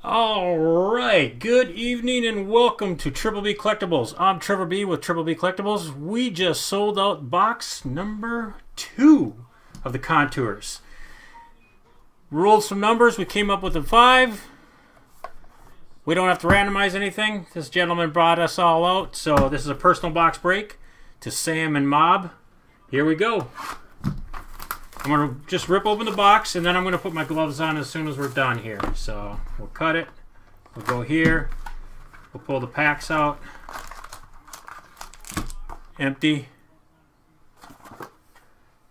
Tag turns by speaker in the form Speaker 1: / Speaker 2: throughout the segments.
Speaker 1: All right, good evening and welcome to Triple B Collectibles. I'm Trevor B with Triple B Collectibles. We just sold out box number 2 of the Contours. Rolled some numbers, we came up with a 5. We don't have to randomize anything. This gentleman brought us all out, so this is a personal box break to Sam and Mob. Here we go. I'm going to just rip open the box, and then I'm going to put my gloves on as soon as we're done here. So we'll cut it. We'll go here. We'll pull the packs out. Empty.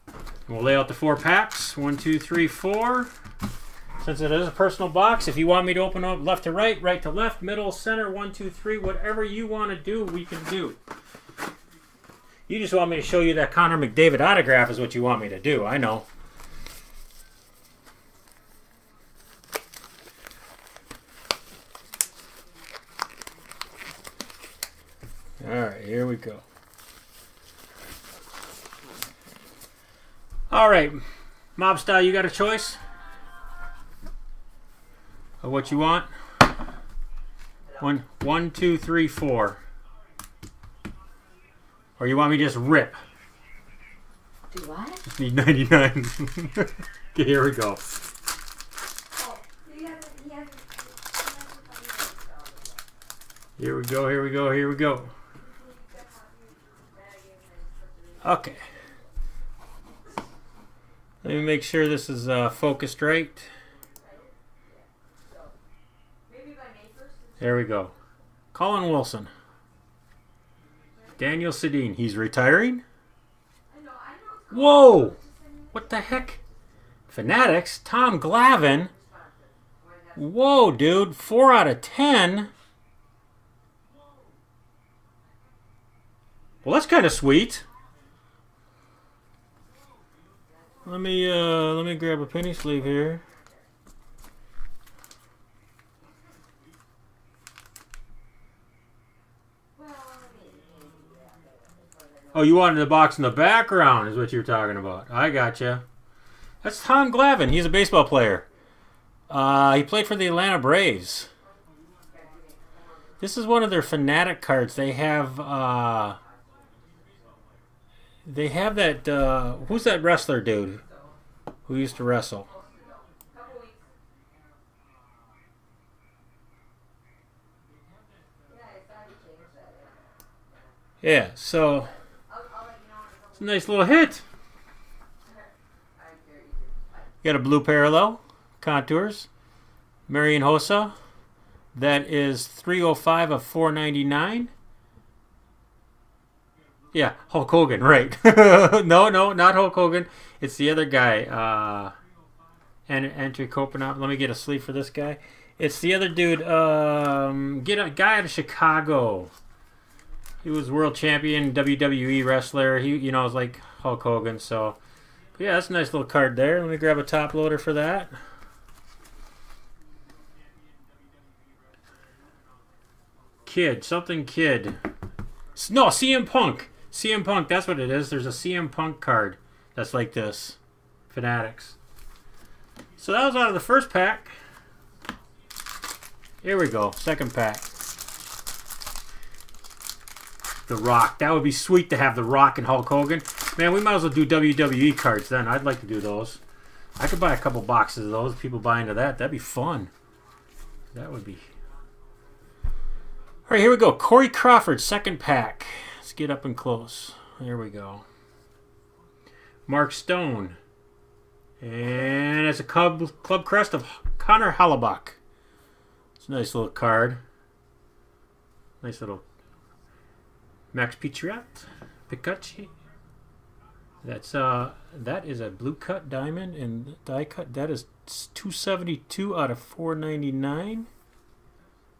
Speaker 1: And we'll lay out the 4 packs. 1, 2, 3, 4. Since it is a personal box, if you want me to open up left to right to left, middle, center, 1, 2, 3, whatever you want to do, we can do. You just want me to show you that Connor McDavid autograph is what you want me to do. I know. All right, here we go. All right, Mob Style, you got a choice of what you want? 1, 2, 3, 4. Or you want me to just rip?
Speaker 2: Do I?
Speaker 1: Just need 99. Okay, here we go. Here we go, here we go, here we go. Okay. Let me make sure this is focused right. There we go. Colin Wilson. Daniel Sedin. He's retiring? Whoa! What the heck? Fanatics. Tom Glavine. Whoa, dude. 4 out of 10. Well, that's kind of sweet. Let me grab a penny sleeve here. Oh, you wanted the box in the background is what you're talking about. I gotcha. That's Tom Glavine. He's a baseball player. He played for the Atlanta Braves. This is one of their Fanatic cards. They have that, who's that wrestler dude who used to wrestle? Yeah, so it's a nice little hit. You got a blue parallel, Contours, Marian Hossa. That is 305 of 499. Yeah, Hulk Hogan, right. No, not Hulk Hogan. It's the other guy. Entry Kopanov. Let me get a sleeve for this guy. It's the other dude. Get a guy out of Chicago. He was world champion, WWE wrestler. He, is like Hulk Hogan. So, yeah, that's a nice little card there. Let me grab a top loader for that. Kid. No, CM Punk. CM Punk, that's what it is. There's a CM Punk card that's like this. Fanatics. So that was out of the first pack. Here we go. Second pack. The Rock. That would be sweet to have The Rock and Hulk Hogan. Man, we might as well do WWE cards then. I'd like to do those. I could buy a couple boxes of those. People buy into that. That'd be fun. That would be... All right, here we go. Corey Crawford, second pack. Let's get up and close. There we go. Mark Stone. And it's a club crest of Connor Hellebuyck. It's a nice little card. Nice little Max Picacci. That is a blue cut diamond and die cut. That is 272 out of 499.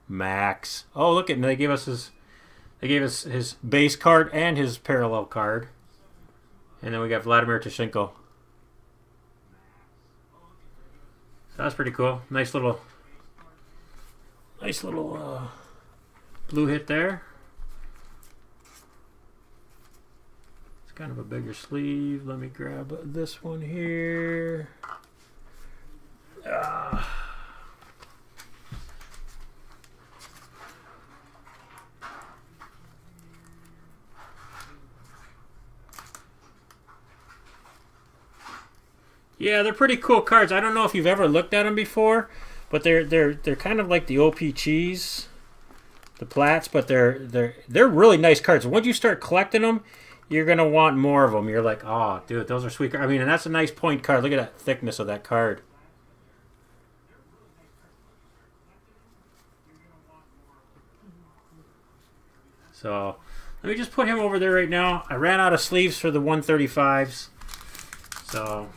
Speaker 1: Max. Oh, look at him. They gave us his base card and his parallel card. And then we got Vladimir Tashchenko. So that's pretty cool. Nice little blue hit there. It's kind of a bigger sleeve. Let me grab this one here. Yeah, they're pretty cool cards. I don't know if you've ever looked at them before, but they're kind of like the OP Cheese, the Plats, but they're really nice cards. Once you start collecting them, you're gonna want more of them. You're like, oh, dude, those are sweet cards. I mean, and that's a nice point card. Look at that thickness of that card. So let me just put him over there right now. I ran out of sleeves for the 135s. So,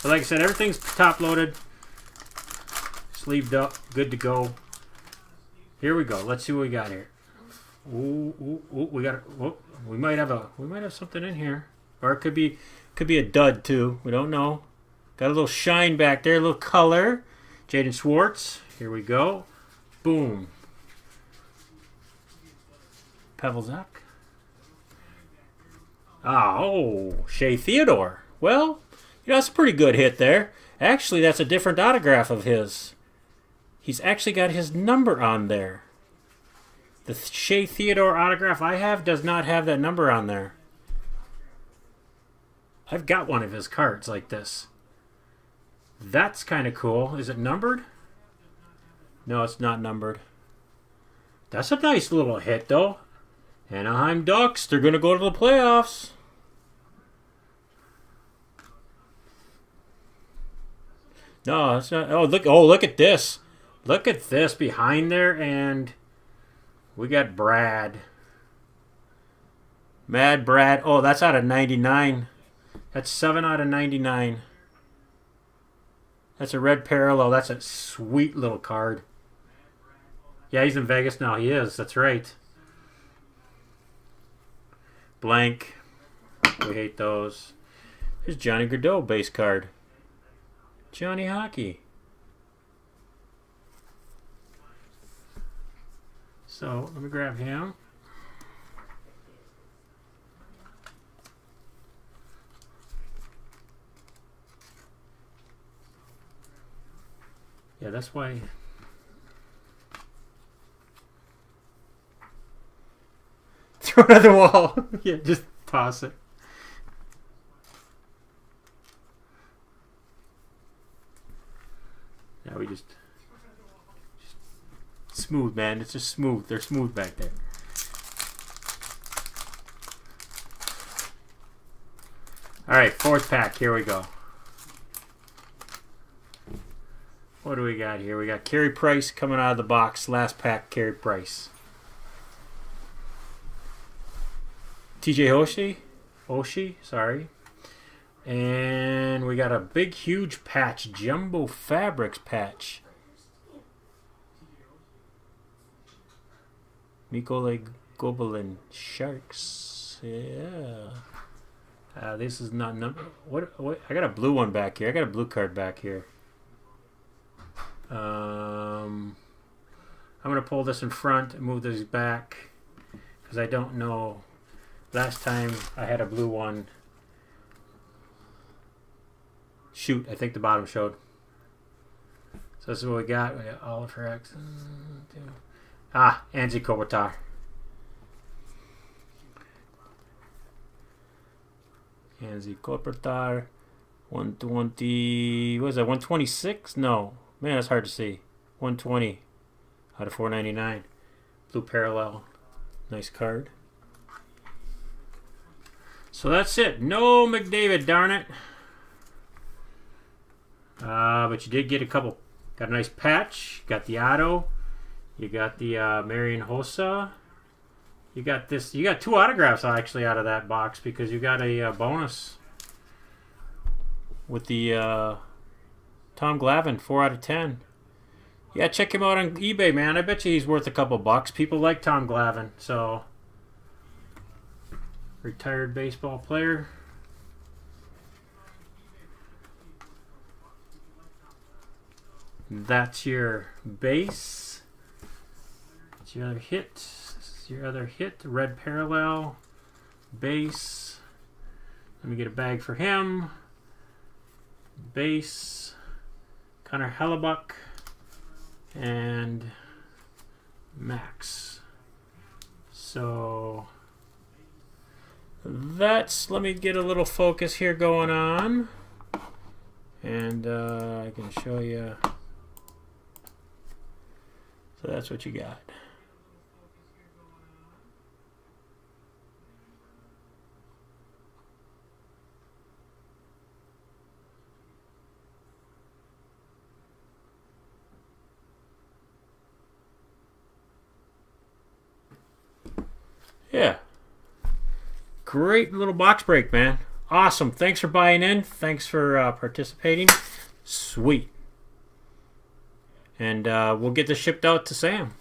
Speaker 1: but like I said, everything's top loaded, sleeved up, good to go. Here we go. Let's see what we got here. We got. We might have something in here, or it could be a dud too. We don't know. Got a little shine back there, a little color. Jaden Schwartz. Here we go. Boom. Pavelzak. Oh, Shea Theodore. Well, that's a pretty good hit there. Actually, that's a different autograph of his. He's actually got his number on there. The Shea Theodore autograph I have does not have that number on there. I've got one of his cards like this. That's kind of cool. Is it numbered? No, it's not numbered. That's a nice little hit, though. Anaheim Ducks, they're going to go to the playoffs. No, it's not. Oh, look at this. Look at this behind there, and we got Brad. Mad Brad. Oh, that's out of 99. That's 7 out of 99. That's a red parallel. That's a sweet little card. Yeah, he's in Vegas now. He is. That's right. Blank. We hate those. Here's Johnny Gaudreau base card. Johnny Hockey. So, let me grab him. Yeah, that's why. Throw it at the wall. Yeah, just toss it. Yeah, we just smooth, man. It's just smooth. They're smooth back there. All right, fourth pack. Here we go. What do we got here? We got Carey Price coming out of the box. Last pack, Carey Price. TJ Oshie, sorry. And we got a big, huge patch. Jumbo Fabrics patch. Mikola Gobelin Sharks. Yeah. This is not number. What? I got a blue one back here. I got a blue card back here. I'm gonna pull this in front and move these back because I don't know. Last time I had a blue one. Shoot, I think the bottom showed. So this is what we got. We got Oliver X. Anze Kopitar. Anze Kopitar. 120. What is that? 126? No. Man, that's hard to see. 120 out of 499. Blue parallel. Nice card. So that's it. No McDavid, darn it. But you did get a couple. Got a nice patch. Got the auto. You got the Marian Hossa. You got this. You got two autographs actually out of that box because you got a bonus with the Tom Glavine, 4 out of 10. Yeah, check him out on eBay, man. I bet you he's worth a couple bucks. People like Tom Glavine, so retired baseball player. That's your base. That's your other hit. This is your other hit. Red parallel. Base. Let me get a bag for him. Base. Connor Hellebuck. And Max. So that's, let me get a little focus here going on. And I can show you. So that's what you got. Yeah. Great little box break, man. Awesome. Thanks for buying in. Thanks for participating. Sweet. And we'll get this shipped out to Sam.